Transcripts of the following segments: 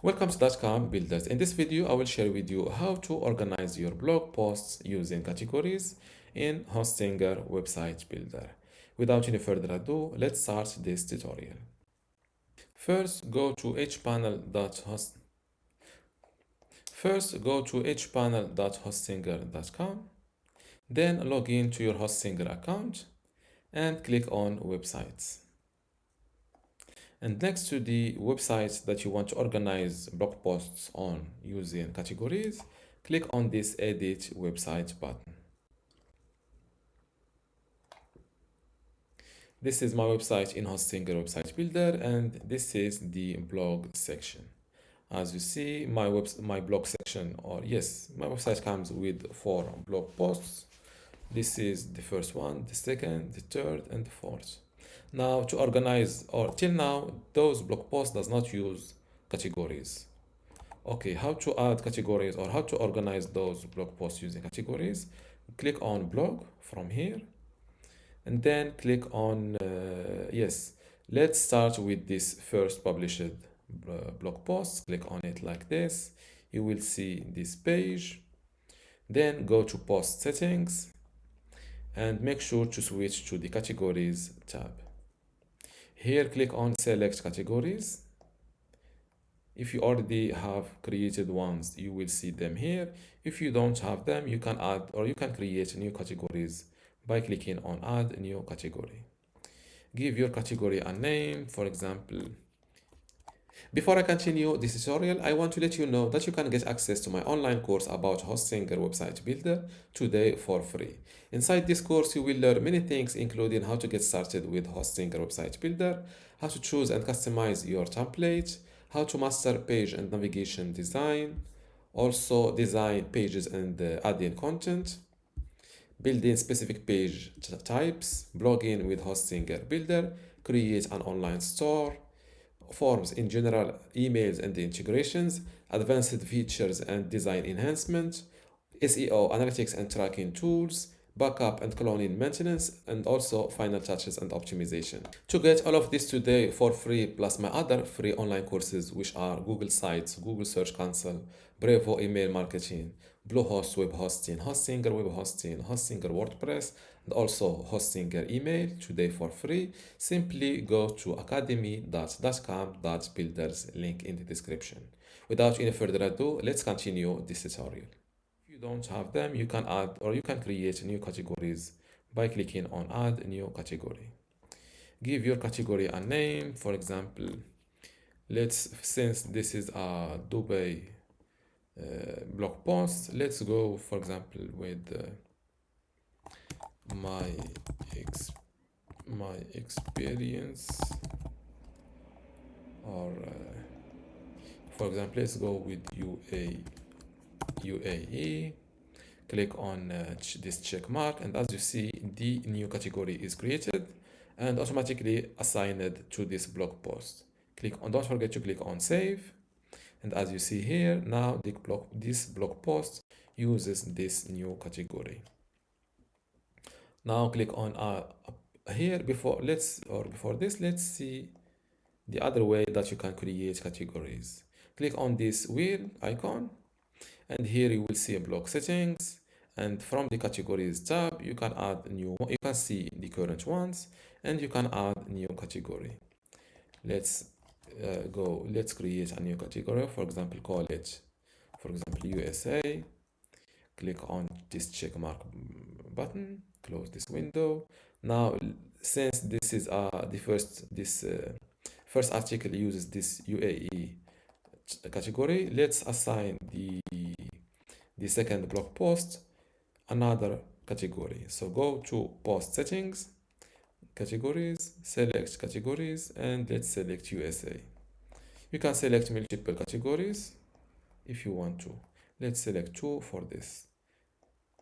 Welcome to dotcom Builders. In this video, I will share with you how to organize your blog posts using categories in Hostinger website builder. Without any further ado, let's start this tutorial. First, go to hpanel.host. First, go to hpanel.hostinger.com. Then log in to your Hostinger account and click on Websites. And next to the websites that you want to organize blog posts on using categories, click on this Edit Website button. This is my website in Hostinger Website Builder, and this is the blog section. As you see, my blog section, my website comes with 4 blog posts. This is the first one, the second, the third, and the fourth. Now to organize, or till now, those blog posts does not use categories. Okay, how to add categories or how to organize those blog posts using categories? Click on blog from here and then click on, let's start with this first published blog post. Click on it like this. You will see this page. Then go to post settings and make sure to switch to the categories tab. Here, click on select categories. If you already have created ones, you will see them here. If you don't have them, you can add or you can create new categories by clicking on add new category. Give your category a name, for example. Before I continue this tutorial, I want to let you know that you can get access to my online course about Hostinger Website Builder today for free. Inside this course, you will learn many things, including how to get started with Hostinger Website Builder, how to choose and customize your template, how to master page and navigation design, also design pages and add-in content, building specific page types, blogging with Hostinger Builder, create an online store, forms in general, emails and the integrations, advanced features and design enhancement, SEO, analytics and tracking tools, backup and cloning maintenance, and also final touches and optimization. To get all of this today for free, plus my other free online courses, which are Google Sites, Google Search Console, Brevo email marketing, Bluehost web hosting, Hostinger web hosting, Hostinger WordPress, and also Hostinger email today for free, simply go to academy.dotcom.builders, link in the description. Without any further ado, let's continue this tutorial. If you don't have them, you can add or you can create new categories by clicking on add new category. Give your category a name, for example, since this is a Dubai blog post, let's go for example with my experience, or for example, let's go with UAE. Click on this check mark, and as you see, the new category is created and automatically assigned to this blog post. Don't forget to click on save. And as you see here, now this blog post uses this new category. Now click on here. Before this, let's see the other way that you can create categories. Click on this wheel icon, and here you will see a blog settings. And from the categories tab, you can add new. You can see the current ones, and you can add new category. Let's create a new category. For example, call it, for example, USA. Click on this check mark button, close this window. Now, since this is first article uses this UAE category, let's assign the second blog post another category. So go to post settings, categories, select categories, and let's select USA. You can select multiple categories if you want to. Let's select 2 for this.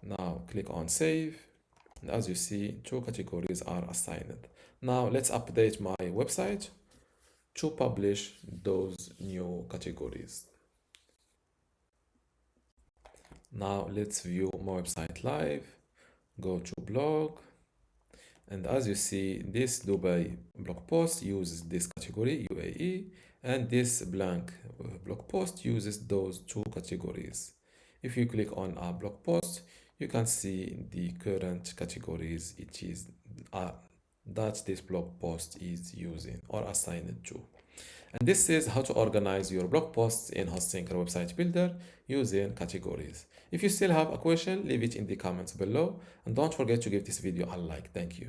Now click on save, and as you see, 2 categories are assigned. Now let's update my website to publish those new categories. Now let's view my website live. Go to blog, and as you see, this Dubai blog post uses this category UAE, And this blank blog post uses those two categories. If you click on a blog post, you can see the current categories it is uh, that this blog post is using or assigned to. And this is how to organize your blog posts in HostSync website builder using categories. If you still have a question, leave it in the comments below and don't forget to give this video a like. Thank you.